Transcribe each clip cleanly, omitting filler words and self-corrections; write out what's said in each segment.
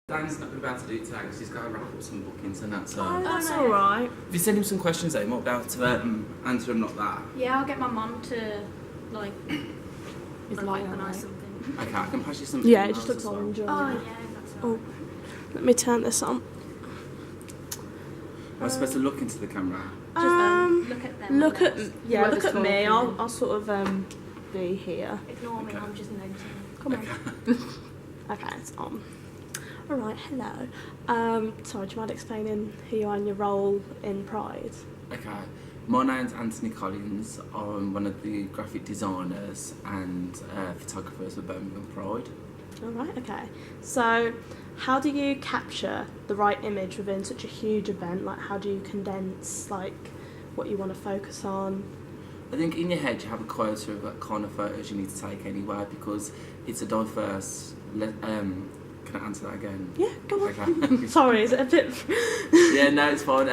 Dan's not going to be able to do it today because he's got to wrap up some bookings and that, so... Oh, that's alright. If you send him some questions, he might be able to answer them like that. Yeah, I'll get my mum to, like, It's light organise something. Okay, I can pass you some Yeah, it emails just looks as well. orange. Oh, yeah, that's all Oh, right. let me turn this on. I was supposed to look into the camera. Look at them. Look at Yeah, look at me. talking. I'll sort of be here. Ignore me, Okay. I'm just noting. Come on. Okay, it's on. All right, hello. Sorry, do you mind explaining who you are and your role in Pride? Okay, my name's Anthony Collins. I'm one of the graphic designers and photographers for Birmingham Pride. All right, okay. So, how do you capture the right image within such a huge event? Like, how do you condense like what you want to focus on? I think in your head you have a quota of what kind of photos you need to take anyway because it's a diverse... can I answer that again? Yeah, go on. Okay. Sorry, is it a bit? Yeah, no, it's fine.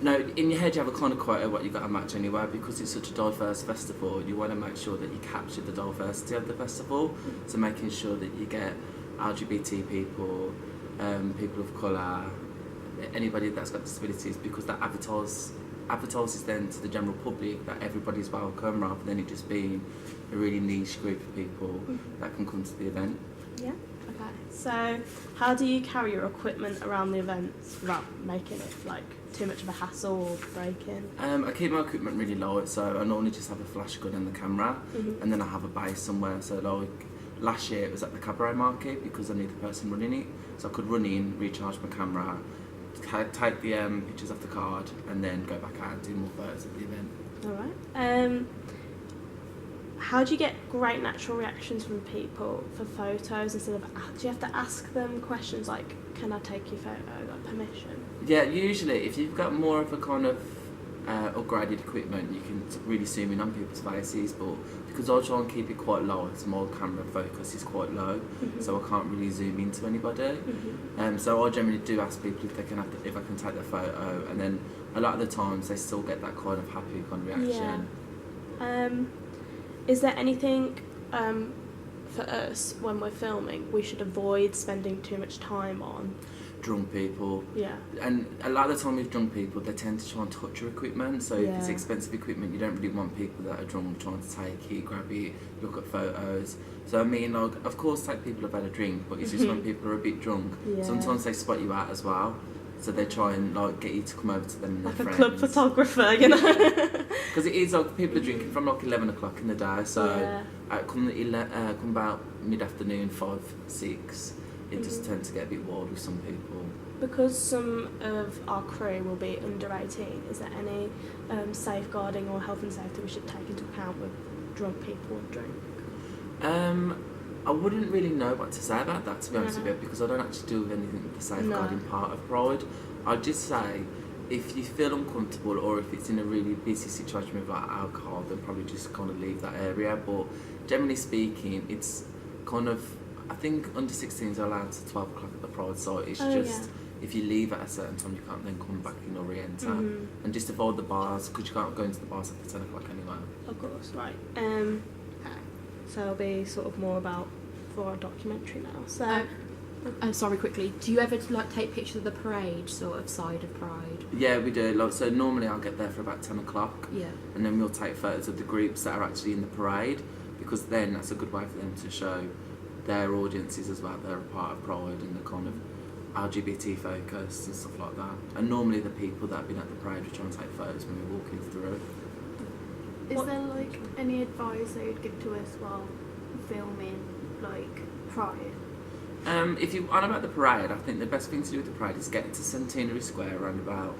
No, in your head you have a kind of quota of what you've got to match anyway because it's such a diverse festival. You want to make sure that you capture the diversity of the festival. So making sure that you get LGBT people, people of colour, anybody that's got disabilities because that advertises then to the general public that everybody's welcome rather than it just being a really niche group of people that can come to the event. Yeah. Okay. So, how do you carry your equipment around the events without making it like too much of a hassle or breaking? I keep my equipment really light, so I normally just have a flash gun and the camera, and then I have a base somewhere. So like last year it was at the Cabaret Market because I knew the person running it, so I could run in, recharge my camera, take the pictures off the card, and then go back out and do more photos at the event. All right. How do you get great natural reactions from people for photos instead of do you have to ask them questions like can I take your photo, like permission? Yeah, usually if you've got more of a kind of upgraded equipment, you can really zoom in on people's faces, but because I try and keep it quite low, it's my camera focus is quite low, so I can't really zoom into anybody. So I generally do ask people if they can if I can take their photo, and then a lot of the times they still get that kind of happy kind of reaction. Yeah. Is there anything for us when we're filming we should avoid spending too much time on? Drunk people. Yeah. And a lot of the time with drunk people, they tend to try and touch your equipment. So if it's Yeah. expensive equipment, you don't really want people that are drunk trying to take it, grab it, look at photos. So I mean, like, of course, take people who've had a drink, but it's just when people are a bit drunk. Yeah. Sometimes they spot you out as well. So they try and like get you to come over to them and Like their a friends. club photographer, you know? Because it is like people are drinking from like 11 o'clock in the day. So Yeah. come about mid-afternoon, 5, 6, it just tends to get a bit wild with some people. Because some of our crew will be under 18, is there any safeguarding or health and safety we should take into account with drunk people and drink? I wouldn't really know what to say about that, to be honest with you, because I don't actually do with anything with the safeguarding part of Pride. I'd just say, if you feel uncomfortable or if it's in a really busy situation with like alcohol, then probably just kind of leave that area. But generally speaking, it's kind of, I think under 16s are allowed to 12 o'clock at the Pride site. It's just, if you leave at a certain time, you can't then come back in or re-enter. And just avoid the bars, because you can't go into the bars after 10 o'clock anyway. Of course, right. Okay. So it'll be sort of more about for our documentary now. So, Sorry, quickly. Do you ever like take pictures of the parade sort of side of Pride? Yeah, we do. Like, so normally I'll get there for about 10 o'clock. Yeah. And then we'll take photos of the groups that are actually in the parade, because then that's a good way for them to show their audiences as well. They're a part of Pride and the kind of LGBT focus and stuff like that. And normally the people that have been at the parade will try and take photos when we're walking through. Is there like any advice that you'd give to us while filming like Pride? If you're on about the parade, I think the best thing to do with the parade is get to Centenary Square around about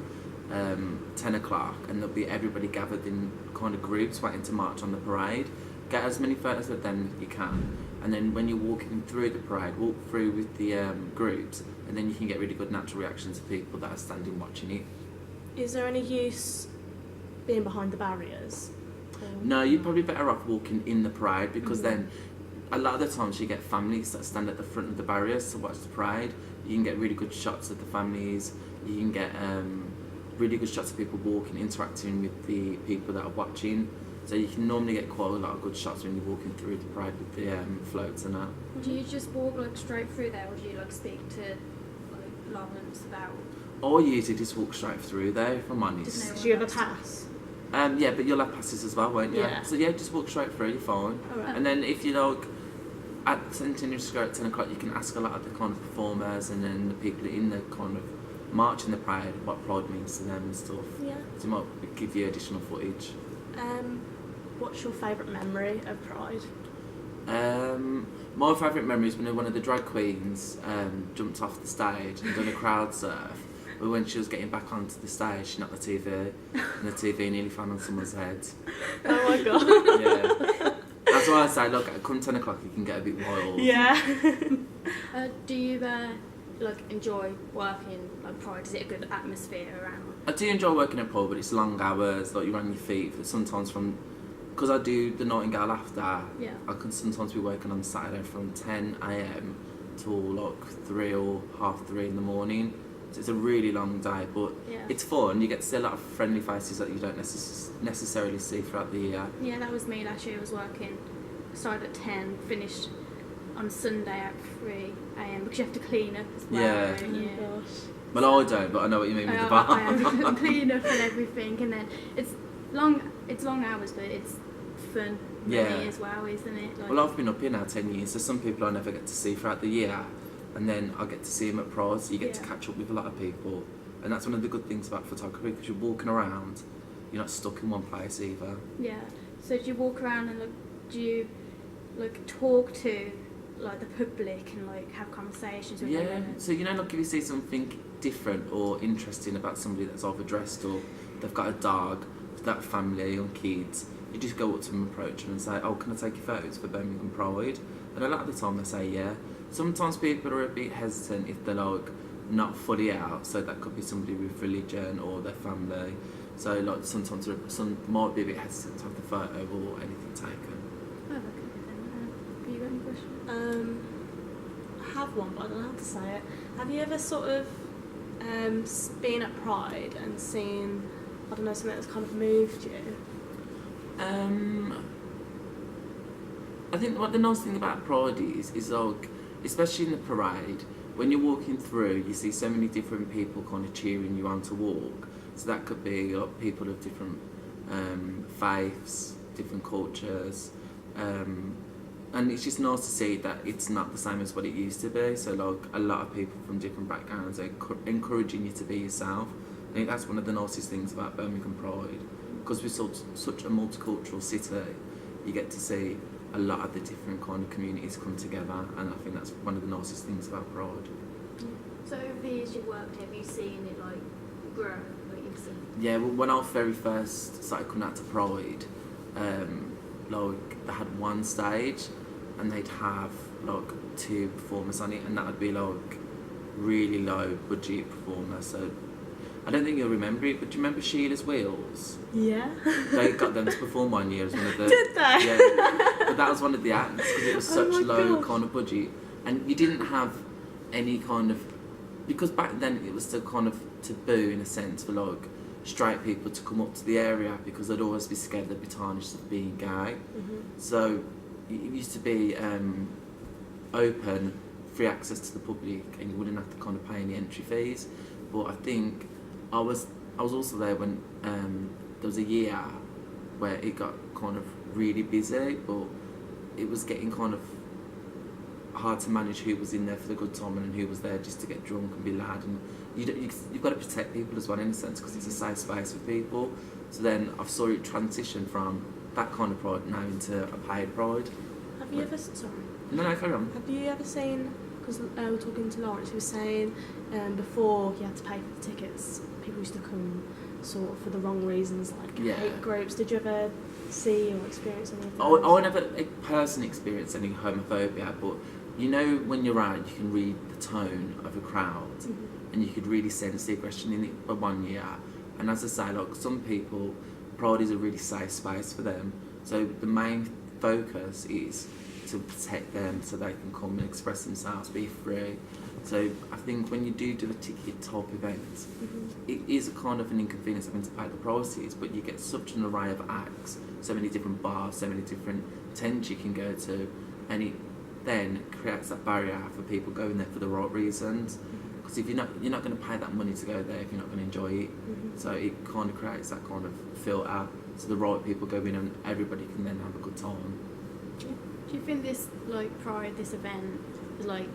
10 o'clock, and there'll be everybody gathered in kind of groups waiting to march on the parade. Get as many photos of them as you can, and then when you're walking through the parade, walk through with the groups, and then you can get really good natural reactions of people that are standing watching it. is there any use being behind the barriers? No, you're probably better off walking in the parade, because then a lot of the times you get families that stand at the front of the barriers to watch the parade. You can get really good shots of the families. You can get really good shots of people walking, interacting with the people that are watching. So you can normally get quite a lot of good shots when you're walking through the parade with the floats and that. Do you just walk like straight through there, or do you like speak to like Lawrence about? Or you usually just walk straight through there, if I'm Just honest. Do you have a pass? Yeah, but you'll have passes as well, won't you? Yeah. So yeah, just walk straight through, you're fine. Alright. And then if you like, at Centenary Square at 10 o'clock, you can ask a lot of the kind of performers and then the people in the kind of march in the parade what Pride means to them and stuff. Yeah. So it might give you additional footage. What's your favourite memory of Pride? My favourite memory is when one of the drag queens jumped off the stage and done a crowd surf. But when she was getting back onto the stage, she knocked the TV, and the TV nearly fell on someone's head. Oh my god. Yeah. That's why I say, look, come 10 o'clock, you can get a bit wild. Yeah. Do you like enjoy working like Pride? Is it a good atmosphere around? I do enjoy working at Pride, but it's long hours, like you're on your feet. Sometimes because I do the Nightingale after, Yeah. I can sometimes be working on Saturday from 10 a.m. till like 3 or half 3 in the morning. So it's a really long day, but Yeah. it's fun. You get to see a lot of friendly faces that you don't necessarily see throughout the year. Yeah, that was me last year. I was working, started at 10, finished on Sunday at 3 a.m. because you have to clean up as well. Yeah. don't Oh you? gosh. Well, I don't, but I know what you mean with the bar. I have to clean up and everything, and then it's long hours, but it's fun Yeah. really as well, isn't it? Like, Well, I've been up here now 10 years, so some people I never get to see throughout the year, and then I get to see them at Pride, so you get to Yeah. catch up with a lot of people, and that's one of the good things about photography, because you're walking around, you're not stuck in one place either. yeah. So do you walk around and do you like talk to like the public and like have conversations with Yeah, them? so like if you see something different or interesting about somebody that's either dressed or they've got a dog, that family or kids, you just go up to them, approach them and say, oh, can I take your photos for Birmingham Pride? And a lot of the time they say yeah. Sometimes people are a bit hesitant if they're like not fully out, so that could be somebody with religion or their family. So like sometimes some might be a bit hesitant to have the photo or anything taken. Oh, okay then. Have you got any questions? I have one, but I don't know how to say it. Have you ever sort of been at Pride and seen, I don't know, something that's kind of moved you? I think what the nice thing about Pride is like, especially in the parade, when you're walking through, you see so many different people kind of cheering you on to walk. So that could be like people of different faiths, different cultures, and it's just nice to see that it's not the same as what it used to be. So like a lot of people from different backgrounds are encouraging you to be yourself. I think that's one of the nicest things about Birmingham Pride, because we're such a multicultural city. You get to see a lot of the different kind of communities come together, and I think that's one of the nicest things about Pride. So over the years you've worked, have you seen it like grow? Like you've seen? Yeah, well, when I very first started coming out to Pride, like they had one stage, and they'd have like 2 performers on it, and that would be like really low budget performers. So I don't think you'll remember it, but do you remember Sheila's Wheels? Yeah. They got them to perform one year as one of the. Did they? Yeah, but that was one of the acts because it was Oh such my low gosh. kind of budget, and you didn't have any kind of, because back then it was still kind of taboo in a sense for like straight people to come up to the area because they'd always be scared they'd be tarnished of being gay. Mm-hmm. So it used to be open, free access to the public, and you wouldn't have to kind of pay any entry fees. But I think I was also there when there was a year where it got kind of really busy, but it was getting kind of hard to manage who was in there for the good time and who was there just to get drunk and be loud. And you've got to protect people as well in a sense, because it's a safe space for people. So then I saw it transition from that kind of Pride now into a paid Pride. Have you ever, sorry, No, carry on. have you ever seen, because we were talking to Lawrence, he was saying before you had to pay for the tickets, people used to come sort of for the wrong reasons, like Yeah. hate groups. Did you ever see or experience any of those? I never personally experienced any homophobia, but you know when you're out, you can read the tone of a crowd, Mhm. and you could really sense the aggression in it by one year. And as I say, like some people, Pride is a really safe space for them. So the main focus is to protect them so they can come and express themselves, be free. So I think when you do a ticket type event, Mhm. it is a kind of an inconvenience having to pay the prices, but you get such an array of acts, so many different bars, so many different tents you can go to, and it then creates that barrier for people going there for the right reasons. Because if you're not going to pay that money to go there if you're not going to enjoy it. So it kind of creates that kind of filter, so the right people go in and everybody can then have a good time. Do you think this like Pride, this event, like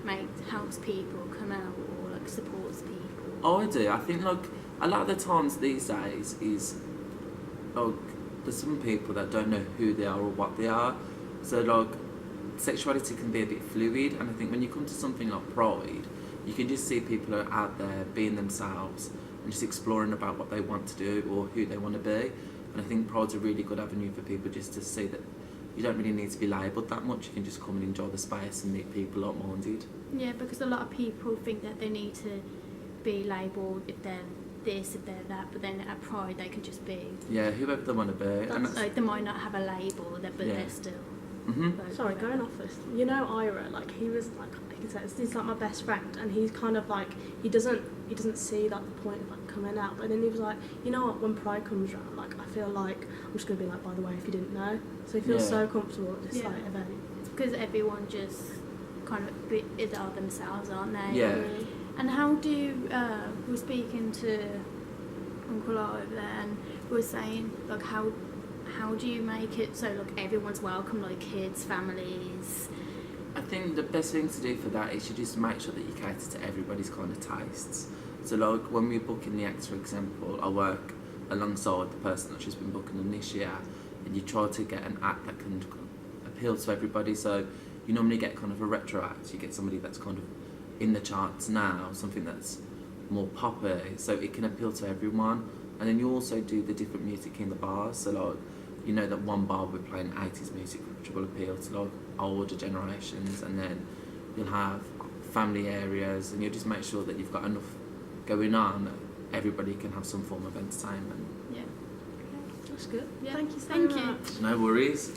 helps people come out or like supports people? Oh, I do. I think like a lot of the times these days is like there's some people that don't know who they are or what they are. So like sexuality can be a bit fluid, and I think when you come to something like Pride, you can just see people are out there being themselves and just exploring about what they want to do or who they want to be. And I think Pride's a really good avenue for people just to see that you don't really need to be labelled that much. You can just come and enjoy the space and meet people like-minded. Yeah, because a lot of people think that they need to be labelled if they're this, if they're that, but then at Pride they can just be. Yeah, whoever they want to be. That's, like, they might not have a label, but they're still. Like, Sorry, going off this. You know, Ira, like he was like, I can say he's like my best friend, and he's kind of like he doesn't see like the point of like coming out. But then he was like, you know what? When Pride comes around, like I feel like I'm just gonna be like, by the way, if you didn't know. So he feels so comfortable at this like event. Because everyone just kind of are themselves, aren't they? Yeah. And how do we were speaking to Uncle R over there, and we were saying like how do you make it so like everyone's welcome, like kids, families? I think the best thing to do for that is you just make sure that you cater to everybody's kind of tastes. So like when we're booking the acts, for example, I work alongside the person that's just been booking them this year, and you try to get an act that can appeal to everybody. So you normally get kind of a retro act, you get somebody that's kind of in the charts now, something that's more poppy, so it can appeal to everyone. And then you also do the different music in the bars, so like you know that one bar we're playing 80s music which will appeal to like older generations, and then you'll have family areas, and you'll just make sure that you've got enough going on that everybody can have some form of entertainment. Yeah. That's good. Yeah. Thank you so Thank much. you. No worries.